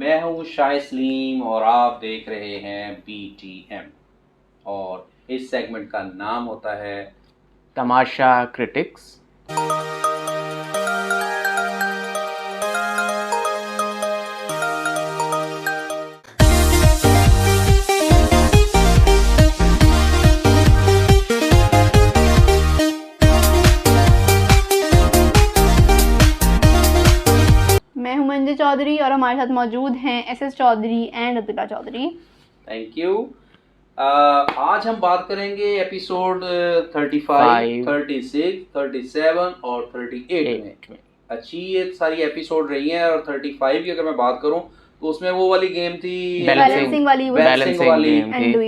मैं हूँ शाय सलीम और आप देख रहे हैं BTM और इस सेगमेंट का नाम होता है तमाशा क्रिटिक्स। मैं हूं मंजू चौधरी और हमारे साथ मौजूद हैं SS Chaudhary and Abdullah Chaudhary. Thank you. आज हम बात करेंगे एपिसोड 35, 36, 37 और 38 में। अच्छी ये सारी एपिसोड रही हैं और 35 की अगर मैं बात करूं तो उसमें वो वाली गेम थी बैलेंसिंग वाली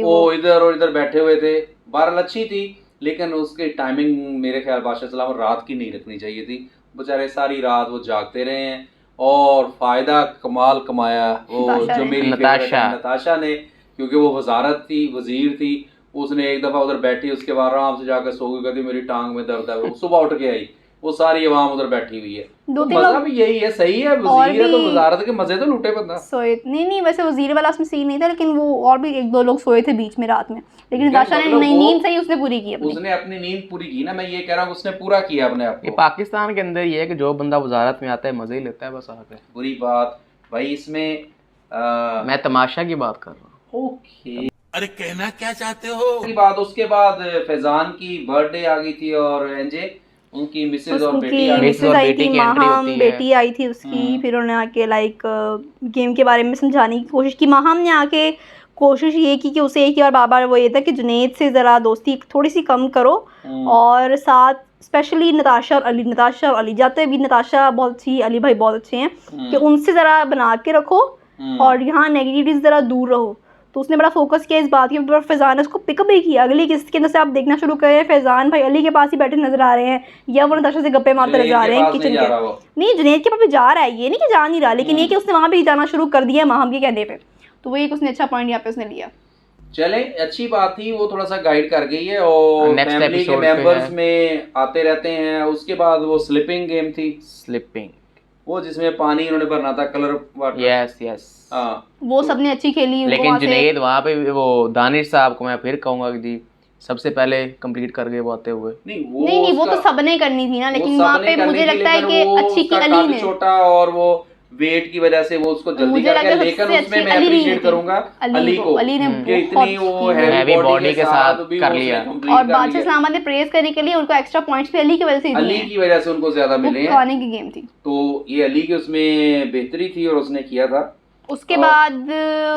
वो इधर और इधर बैठे हुए थे। बहरहाल अच्छी थी लेकिन उसकी टाइमिंग मेरे ख्याल बादशाह सलाम रात की नहीं रखनी चाहिए थी। बेचारे सारी रात वो जागते रहे हैं और फायदा कमाल कमाया वो जो मेरी नताशा ने, क्योंकि वो वजीर थी। उसने एक दफा उधर बैठी, उसके बाद आराम से जाकर सो गई, कहती मेरी टांग में दर्द है। वो सुबह उठ के आई, वो सारी आवाम उधर बैठी हुई है। तो मजा भी यही है, सही है, वजीर है तो वजारत के मजे तो लूटे बंदा। सोए नहीं वैसे वजीर वाला उसमें सीन नहीं था, लेकिन वो और भी एक दो लोग सोए थे बीच में रात में, लेकिन नताशा ने नींद सही उसने पूरी की। उसने अपनी नींद पूरी की ना, मैं ये कह रहा हूँ उसने पूरा किया अपने आप को। ये पाकिस्तान के अंदर ये है कि जो बंदा वजारत में आता है मजे ही लेता है बस आके। बुरी बात भाई इसमें मैं तमाशा की बात कर रहा हूँ। ओके, अरे कहना क्या चाहते हो की बात। उसके बाद फैजान की बर्थडे आ गई थी और एंजे उनकी मिसेज और बेटी आई थी, माहम बेटी आई थी उसकी। फिर उन्होंने आके गेम के बारे में समझाने की कोशिश की। माहम ने आके कोशिश ये की कि उसे एक बार बार वो ये था कि जुनैद से ज़रा दोस्ती थोड़ी सी कम करो और साथ स्पेशली नताशा और अली जाते भी नताशा बहुत अच्छी, अली भाई बहुत अच्छे हैं, कि उनसे ज़रा बना के रखो और यहाँ नेगेटिविटी ज़रा दूर रहो। तो उसने बड़ा फोकस किया इस बात के ऊपर। फैज़ान ने उसको पिकअप भी किया। अगली किस्त के अंदर से आप देखना शुरू करें, फैज़ान भाई अली के पास ही बैठे नजर आ रहे हैं या वो नताशा से गप्पे मारते नजर आ रहे हैं किचन के। नहीं, जुनैद के पास भी जा रहा है, ये नहीं कि जा नहीं रहा, लेकिन ये कि उसने वहाँ भी जाना शुरू कर दिया माहम के कहने पे। तो वो एक उसने अच्छा पॉइंट यहाँ पे उसने लिया। चले, अच्छी बात थी, वो थोड़ा सा गाइड कर गई है और फैमिली के मेंबर्स में आते रहते हैं। उसके बाद वो स्लिपिंग गेम थी, वो जिसमें पानी उन्होंने भरना था, कलर वाटर। यस हाँ, वो सबने अच्छी खेली। लेकिन जुनैद वहाँ पे वो दानिश साहब को मैं फिर कहूंगा कि जी सबसे पहले कंप्लीट कर गए वो आते हुए। नहीं वो तो सबने करनी थी ना, लेकिन वहाँ पे मुझे लगता है कि अच्छी की अली ने छोटा और वो वेट की वजह से वो उसको जल्दी कर गया। लेकिन उसमें मैं अप्रिशिएट करूंगा अली को, अली ने इतनी वो हैवी बॉडी के साथ कर लिया। और बादशाह सलामत ने प्रेज करने के लिए उनको एक्स्ट्रा पॉइंट्स भी अली की वजह से उनको ज्यादा मिले हैं। खाने की गेम थी तो ये अली की उसमें बेहतरी थी और उसने किया था। उसके बाद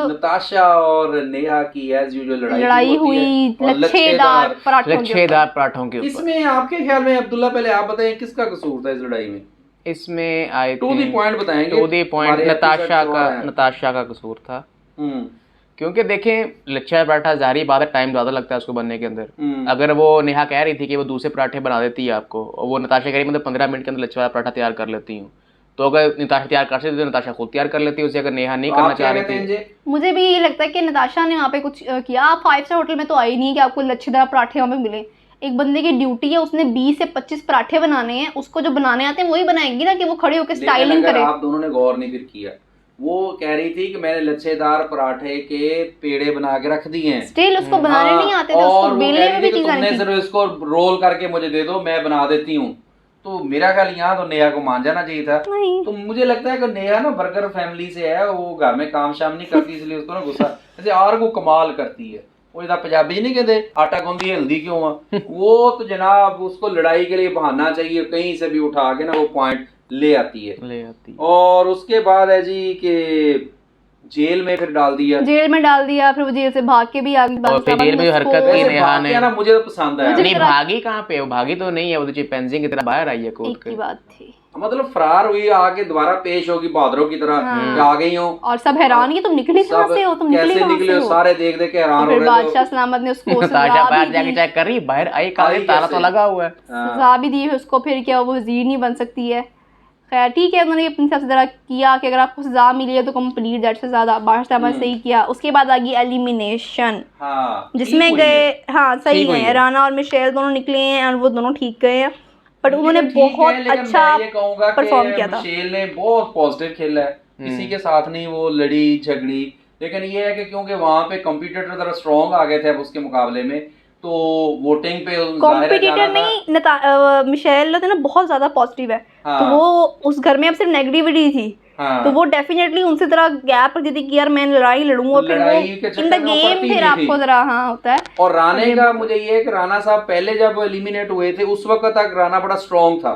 नताशा और नेहा की एज यूजुअल लड़ाई हुई लच्छेदार पराठों के ऊपर। इसमें आपके ख्याल में अब्दुल्ला पहले आप बताएं किसका कसूर था इस लड़ाई में? इसमें आए टू दी पॉइंट बताएंगे। टू दी पॉइंट नताशा का कसूर था। क्योंकि देखें लच्छा पराठा जारी बात है, टाइम ज्यादा लगता है उसको बनने के अंदर। अगर वो नेहा कह रही थी कि वो दूसरे पराठे बना देती है आपको, और वो नताशा कह रही मतलब 15 मिनट के अंदर लच्छा पराठा तैयार कर लेती हूँ, तो अगर नताशा तैयार कर सकती तो नताशा खुद तैयार कर लेती है उसे, अगर नेहा नहीं करना चाह रही थी। मुझे भी ये लगता है कि नताशा ने वहाँ पे कुछ किया। आप 5 स्टार होटल में तो आई नहीं कि आपको लच्छेदार पराठे वहाँ पे मिले। एक बंदे की ड्यूटी है, उसने 20 से 25 पराठे बनाने हैं, उसको जो बनाने आते हैं वही बनाएंगी ना, कि वो खड़े होकर स्टाइलिंग करे। आप दोनों ने गौर नहीं फिर किया, वो कह रही थी कि मैंने लच्छेदार पराठे के पेड़े बना के रख दिए हैं, स्टिल उसको बनाने नहीं आते थे, उसको बेलने में भी चीज आनी थी। सिर्फ इसको रोल करके मुझे दे दो, मैं बना देती हूँ। तो मेरा ख्याल यहाँ तो नेहा को मान जाना चाहिए था। तो मुझे लगता है कि नेहा ना बर्गर फैमिली से है, वो घर में काम शाम नहीं करती, इसलिए उसको ना गुस्सा जैसे आर को कमाल करती है। वो इधर पंजाबी नहीं कहते आटा गूंदी हल्दी क्यों है, वो तो जनाब उसको लड़ाई के लिए बहाना चाहिए, कहीं से भी उठा के ना वो पॉइंट ले आती है। और उसके बाद है जी कि जेल में फिर डाल दिया, फिर वो जेल से भाग के भी आ गई। जेल में हरकत की नेहा ने ना, मुझे तो पसंद आया। नहीं भागी कहाँ पे, वो भागी तो नहीं है, वो तो चिंपैंजी की तरह बाहर आई है कोर्ट की बात थी। मतलब फरार हुई, आगे दोबारा पेश होगी बहादुरों की तरह आ गई हो, और सब हैरान कि तुम निकली कहाँ से हो, तुम कैसे निकले हो, सारे देख देख के हैरान हो रहे। बादशाह सलामत ने उसको बाहर जाके चेक कर रही, बाहर आई ताला तो लगा हुआ है, सजा भी दी है उसको। फिर क्या वो वजीर नहीं बन सकती है? खैर ठीक है, उन्होंने अपनी सबसे ज़रा किया कि अगर आपको सजा मिली है तो कंप्लीट, दैट से ज़्यादा बादशाह सलामत सही किया। उसके बाद आ गई एलिमिनेशन, जिसमें गए सही गए राना और मिशेल दोनों निकले हैं और वो दोनों ठीक गए हैं, बट उन्होंने बहुत अच्छा परफॉर्म किया था। मिशेल ने बहुत पॉजिटिव खेला है किसी के साथ नहीं वो लड़ी झगड़ी, लेकिन ये है कि क्योंकि वहां पे कॉम्पिटिटर जरा स्ट्रॉन्ग आ गए थे अब उसके मुकाबले में, तो वोटिंग पे कॉम्पिटिटर नहीं, मिशेल तो ना बहुत ज्यादा पॉजिटिव है। हाँ। तो वो उस घर में अब सिर्फ नेगेटिविटी थी। हाँ। तो वो डेफिनेटली उनसे तरह गैप रखती थी कि यार मैं लड़ाई लड़ूंगा, फिर वो इन द गेम फिर आपको जरा हाँ होता है। और राणे का मुझे ये है कि राणा साहब पहले जब एलिमिनेट हुए थे उस वक्त तक राणा बड़ा स्ट्रॉन्ग था,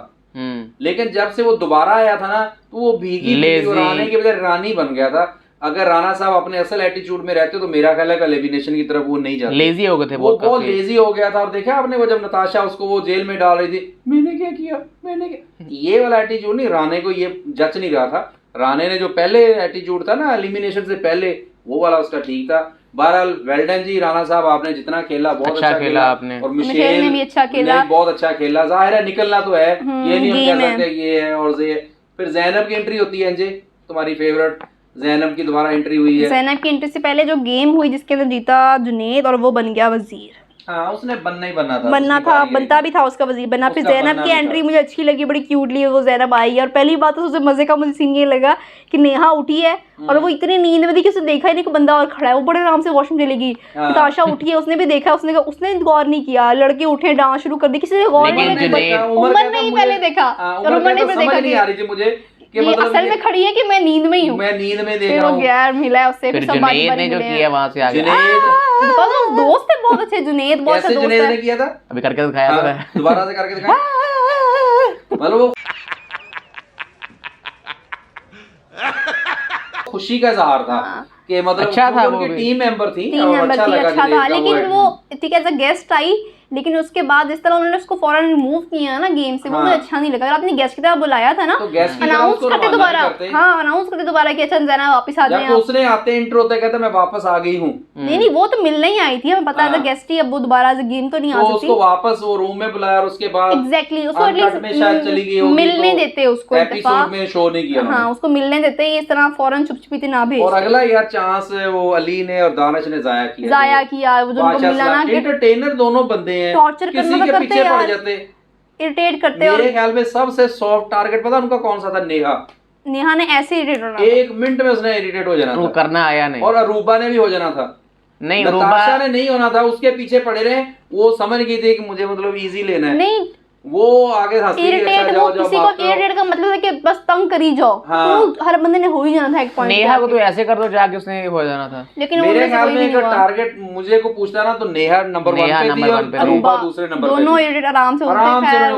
लेकिन जब से वो दोबारा आया था ना तो वो भीगी राणे के बजाय रानी बन गया था। अगर राणा साहब अपने असल एटीट्यूड में रहते तो मेरा ख्याल है कि एलिमिनेशन की तरफ वो नहीं जाते, लेजी हो गए थे, वो बहुत लेजी हो गया था। और देखा आपने वो जब नताशा उसको वो जेल में डाल रही थी, मैंने क्या किया मैंने क्या, ये वाला एटीट्यूड नहीं, राणे को ये जच नहीं रहा था। राणे ने जो पहले एटीट्यूड था ना एलिमिनेशन से पहले, वो वाला उसका ठीक था। बहरहाल वेल डन जी राणा साहब, आपने जितना खेला बहुत अच्छा खेला आपने, और मिशेल ने भी अच्छा खेला, बहुत अच्छा खेला। जाहिर है निकलना तो है, ये नहीं हम कह सकते ये है और ये। फिर ज़ैनब की एंट्री होती है, तुम्हारी फेवरेट ज़ैनब की दोबारा एंट्री हुई है। ज़ैनब की एंट्री से पहले जो गेम हुई जिसके अंदर जीता जुनैद और वो बन गया वजीर। हाँ, उसने बनना ही बनना था, बनता भी था उसका वजीर बनना। फिर ज़ैनब की एंट्री मुझे अच्छी लगी, बड़ी क्यूटली वो ज़ैनब आई। और पहली बात तो सबसे मजे का मुझे सीन ये लगा कि नेहा उठी है और वो इतनी नींद में थी कि उसने देखा ही नहीं कि बंदा और खड़ा है, वो बड़े आराम से वॉशरूम चली गई। नताशा उठी है, उसने भी देखा, उसने गौर नहीं किया, लड़के उठे डांस शुरू कर दी, किसी ने गौर नहीं किया। उमर ने पहले देखा और उमर ने फिर देखा मुझे कि मतलब असल में खड़ी है कि मैं नींद में ही हूँ, मैं नींद में देख रहा हूँ। यार मिला उससे, फिर जुनैद ने जो किया वहां से आगे, जुनैद दोस्त है बहुत अच्छे, जुनैद बहुत अच्छा दोस्त है। जुनैद ने किया था, अभी करके दिखाया था, दोबारा से करके दिखाया। मतलब खुशी का इजहार था कि मतलब अच्छा था, उनकी टीम मेंबर थी, अच्छा था। लेकिन वो ठीक एज अ गेस्ट आई, लेकिन उसके बाद जिस तरह उन्होंने उसको फौरन रिमूव किया ना गेम से, वो मुझे अच्छा नहीं लगा। अगर आपने गेस्ट की तरह बुलाया था ना, अनाउंस करते दोबारा, हाँ अनाउंस करते दोबारा कि अच्छा ज़ैनब वापस आ जाए। उसने आते इंट्रो होता कहता मैं वापस आ गई हूँ। नहीं वो तो मिलने ही आई थी, हमें पता था गेस्ट ही, अब वो दोबारा गेम तो नहीं आ सकती। उसको वापस वो रूम में बुलाया और उसके बाद एग्जैक्टली उसको एटलीस्ट मिलने देते, उसको एपिसोड में शो नहीं किया। हाँ उसको मिलने देते, इस तरह फौरन चुप-चुपीते ना भेज। और अगला यार चांस वो अली ने और दानिश ने जाया किया, वो जो उनको मिला ना, एंटरटेनर दोनों बंदे हैं, टॉर्चर करना के पीछे पड़ जाते, इरिटेट करते। मेरे ख्याल में सबसे सॉफ्ट टारगेट पता उनका कौन सा था? नेहा ने ऐसे इरिटेट होना, 1 मिनट में उसने इरिटेट हो जाना था, करना आया नहीं। और अरूबा ने भी हो जाना था, नहीं नताशा ने नहीं होना था, उसके पीछे पड़े रहे, वो समझ गई थी कि मुझे मतलब इजी लेना है, नहीं वो आगे हंसती है। अच्छा जाओ किसी को इरिटेट का मतलब है कि बस तंग करी जाओ, तो हर बंदे ने हो ही जाना था एक पॉइंट। नेहा को तो ऐसे कर दो जाके उसने हो जाना था, लेकिन मेरे ख्याल में अगर टारगेट मुझे को पूछता ना तो नेहा नंबर 1 पे थी और अरूबा दूसरे नंबर पे, दोनों इरिटेट आराम से हो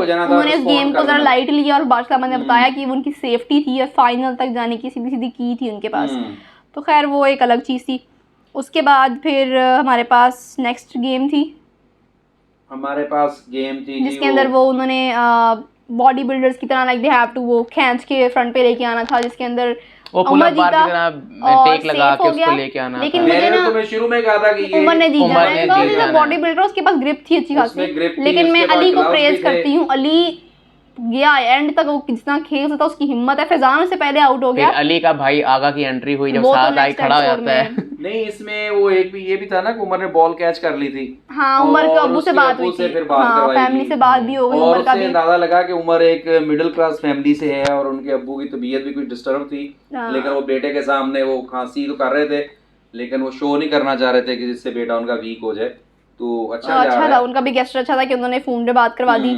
जाना था। उन्होंने इस गेम को जरा लाइट लिया और बादशाह ने बताया कि उनकी सेफ्टी थी और फाइनल तक जाने की सीधी सीधी की थी उनके पास, तो खैर वो एक अलग चीज थी। उसके बाद फिर हमारे पास नेक्स्ट गेम थी, जिसके अंदर वो उन्होंने बॉडी बिल्डर्स की तरह लाइक दे हैव टू वो खींच के फ्रंट पे लेके आना था, जिसके अंदर वो पुल अप बार की तरह टेक लगा के उसको लेके आना था। लेकिन मैंने तुम्हें शुरू में कहा था कि ये उमर ने जीता है, बॉडी बिल्डर उसके पास ग्रिप थी अच्छी खासी, लेकिन मैं अली को प्रेज करती हूँ। अली गया एंड तक, वो कितना खेल सकता, उसकी हिम्मत है। फैजान से पहले आउट हो गया, अली का भाई आगा की एंट्री हुई जब साथ आई खड़ा हो जाता है। नहीं इसमें वो एक भी ये भी था ना कि उमर ने बॉल कैच कर ली थी, हाँ उमर के अब्बू से बात हुई थी, हाँ फैमिली से बात भी हो गई, उमर का भी अंदाजा लगा कि उमर एक मिडिल क्लास फैमिली से है और उनके अब्बू की तबीयत भी कुछ डिस्टर्ब थी, लेकिन वो बेटे के सामने वो खांसी तो कर रहे थे, लेकिन वो शो नहीं करना चाह रहे थे कि जिससे बेटा उनका वीक हो जाए। तो अच्छा था, उनका भी गेस्टर अच्छा था कि उन्होंने फोन पे बात करवा दी।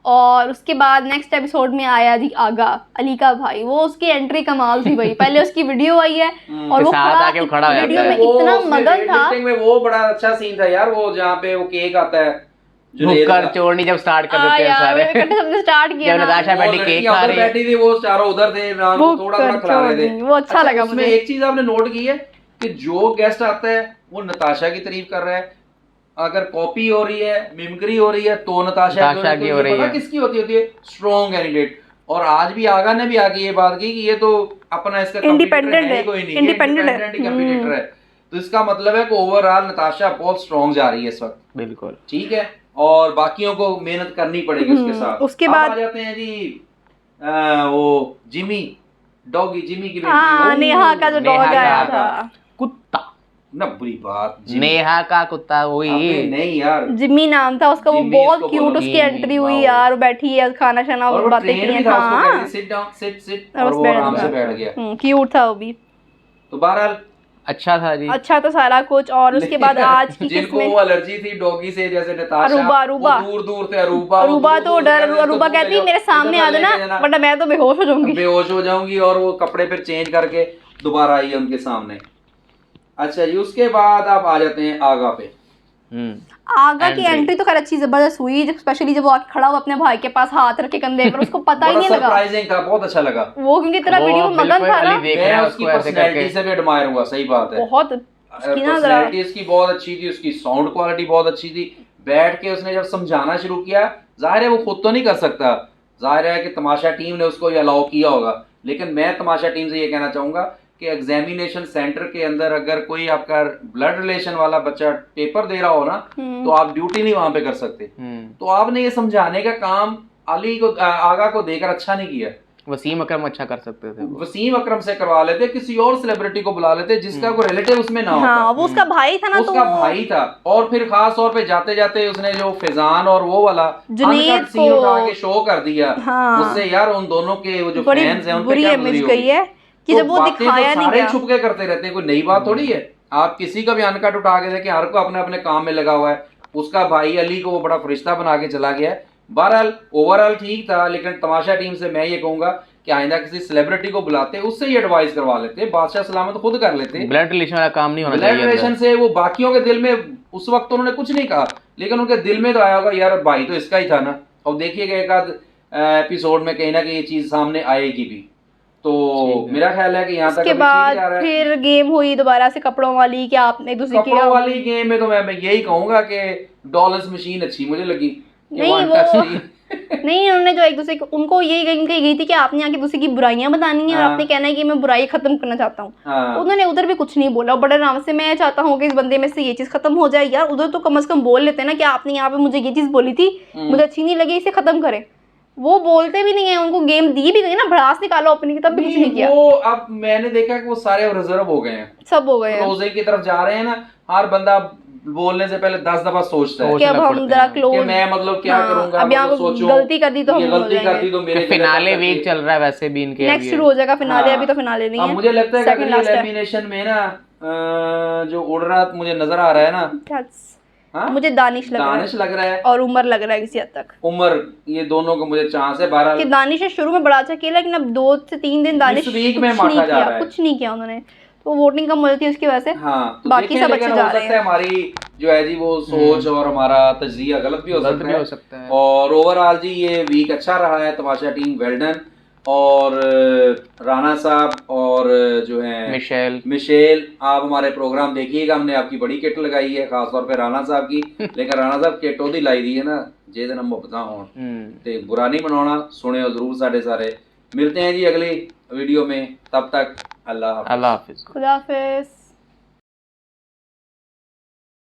और उसके बाद नेक्स्ट एपिसोड में आया जी आगा, अली का भाई, वो उसकी एंट्री कमाल थी भाई। पहले उसकी वीडियो आई है और वो खड़ा वीडियो में इतना मगन था, वो बड़ा अच्छा सीन था यार, वो जहाँ पे वो केक आता है हुक्कर चोरनी जब स्टार्ट कर देते हैं सारे, इकट्ठे सबने स्टार्ट किया, जब नताशा बैठी केक खा रही बैठी थी, वो चारों उधर थे, थोड़ा थोड़ा खिला रहे थे, वो अच्छा लगा मुझे। एक चीज आपने नोट की है कि जो गेस्ट आता है वो नताशा की तारीफ कर रहा है, अगर कॉपी हो रही है, मिमिक्री हो रही है, तो नताशा की हो रही है, किसकी होती है स्ट्रॉन्ग कैंडिडेट। और आज भी आगा ने भी आगे ये बात की कि ये तो अपना इसका इंडिपेंडेंट है, कोई नहीं, इंडिपेंडेंट कंपटीटर है, तो इसका मतलब है कि ओवरऑल नताशा बहुत स्ट्रॉन्ग जा रही है इस वक्त। बिल्कुल ठीक है, और बाकियों को मेहनत करनी पड़ेगी उसके साथ। उसके बाद आ जाते हैं जी वो जिमी, डॉगी जिमी की नेहा का जो डॉग आया था, कुत्ता ना बुरी बात नेहा का कुत्ता वही नहीं यार, जिम्मी नाम था उसका, वो जिम्मी बहुत उसको क्यूट बोलो, उसकी जिम्मी, एंट्री हुई वाह। यार, वो बैठी है खाना शाना और वो बातें ट्रेन की भी था, उसको हाँ कहती सिट डाउन सिट और और बस वो बैठ आराम से गया। बैठ गया। क्यूट था वो भी। तो बहरहाल अच्छा था जी। अच्छा तो सारा कुछ। और उसके बाद आज की जिनको किस्में वो एलर्जी थी डॉगी से, जैसे नताशा, अरूबा वो दूर से अरूबा अरूबा तो डर, अरूबा कहती मेरे सामने आ जाना बट मैं तो बेहोश हो जाऊंगी, बेहोश हो जाऊंगी, और वो कपड़े फिर चेंज करके दोबारा आई है उनके सामने। अच्छा जी, उसके बाद आप आ जाते हैं आगा पे। आगा की एंट्री तो खैर अच्छी जबरदस्त हुई, स्पेशली जब वो आके खड़ा हुआ अपने भाई के पास हाथ रख के कंधे पर, उसको पता ही नहीं लगा। सरप्राइजिंग था, बहुत अच्छा लगा वो क्योंकि तेरा वीडियो में मगन था ना, मैं उसकी पर्सनैलिटी से भी एडमायर हुआ, सही बात है, बहुत पर्सनैलिटी उसकी बहुत अच्छी थी, उसकी साउंड क्वालिटी बहुत अच्छी थी। बैठ के उसने जब समझाना शुरू किया, जाहिर है वो खुद तो नहीं कर सकता, जाहिर है कि तमाशा टीम ने उसको ये अलाउ किया होगा, लेकिन मैं तमाशा टीम से ये कहना चाहूंगा कि एग्जामिनेशन सेंटर के अंदर अगर कोई आपका ब्लड रिलेशन वाला बच्चा पेपर दे रहा हो ना, तो आप ड्यूटी नहीं वहां पे कर सकते। तो आपने ये समझाने का काम अली को, आगा को देकर अच्छा नहीं किया। वसीम अकरम अच्छा कर सकते थे, वसीम अकरम से करवा लेते, किसी और सेलिब्रिटी को बुला लेते जिसका कोई रिलेटिव उसमें ना होता। हाँ, वो उसका भाई था ना, उसका भाई था। और फिर खास तौर पे जाते जाते उसने जो फैजान और वो वाला जुनैद सीन उठा के शो कर दिया। हाँ, उससे यार उन दोनों के वो जो फैंस हैं उन पे बुरी क्या इमेज गई है कि तो जब वो दिखाया तो नहीं गया। छुप के करते रहते हैं, कोई नई बात थोड़ी है। आप किसी का भी अनकट उठा के देखें, हर को अपने अपने काम में लगा हुआ है। उसका भाई अली को वो बड़ा फरिश्ता बना के चला गया है। बहरहाल ओवरऑल ठीक था, लेकिन तमाशा टीम से मैं ये कहूंगा कि आइंदा किसी सेलिब्रिटी को बुलाते, उससे ही एडवाइस करवा लेते। बादशाह सलामत खुद कर लेते। ब्लड रिलेशन वाला काम नहीं होना चाहिए। ब्लड रिलेशन से वो बाकियों के दिल में उस वक्त उन्होंने कुछ नहीं कहा, लेकिन उनके दिल में तो आया होगा यार भाई तो इसका ही था ना। और देखिएगा एक आध एपिसोड में कहीं ना कहीं ये चीज सामने आएगी भी। तो मेरा ख्याल है कि यहाँ तक उसके बाद फिर गेम हुई दोबारा से कपड़ों वाली, कि आपने एक दूसरे कपड़ों वाली गेम में तो मैं यही कहूंगा कि डॉलर्स मशीन अच्छी मुझे लगी। नहीं वो नहीं, उन्होंने जो एक दूसरे उनको यही गई थी कि आपने आके दूसरे की बुराइयां बतानी है और आपने कहना है कि मैं बुराई खत्म करना चाहता हूँ। उन्होंने उधर भी कुछ नहीं बोला, बड़े आराम से मैं चाहता हूँ कि इस बंदे में से ये चीज खत्म हो जाए। यार उधर तो कम से कम बोल लेते ना कि आपने यहाँ पे मुझे ये चीज बोली थी, मुझे अच्छी नहीं लगी, इसे खत्म करें। वो बोलते भी नहीं है, उनको गेम दी भी गई ना, भड़ास निकालो अपनी, तब भी कुछ नहीं किया। वो अब मैंने देखा कि वो सारे रिजर्व हो गए हैं, सब हो गए हैं, क्लोजिंग की तरफ जा रहे हैं ना। हर बंदा बोलने से पहले 10 दफा सोचता है कि अब हम जरा क्लोज, मैं मतलब क्या करूंगा, अब यहाँ सोचो गलती कर दी तो हम गलती कर दी तो मेरे फिनाले वीक चल रहा है वैसे भी इनके, नेक्स्ट शुरू हो जाएगा फिनाले। अभी तो फिनाले नहीं है। मुझे लगता है कि एलिमिनेशन में ना जो उड़ रहा मुझे नजर आ रहा है ना, मुझे दानिश लग रहा है और उमर लग रहा है किसी हद तक। उमर, ये दोनों को मुझे चांस है। 12 कि दानिश ने शुरू में बड़ा अच्छा खेला, लेकिन अब 2 से 3 दिन दानिश वीक में माठा जा रहा है, कुछ नहीं किया उन्होंने। तो वोटिंग कम होती है उसकी वजह से। हाँ, तो बाकी सब अच्छे जा रहे हैं। हमारी जो है जी वो सोच और हमारा तजजिया गलत भी हो सकता है। और ओवरऑल जी ये वीक अच्छा रहा है। तमाशा टीम वेल डन। और राना साहब और जो है मिशेल, आप हमारे प्रोग्राम देखिएगा, हमने आपकी बड़ी किट लगाई है, खासतौर पे राना साहब की। लेकिन राना साहब किट ओदी लाई दी है ना जे दिन हम मुबता हों ते बुरा नहीं बनाना, सुने जरूर सारे। मिलते हैं जी अगली वीडियो में, तब तक अल्लाह हाफिज। खुदा हाफिज।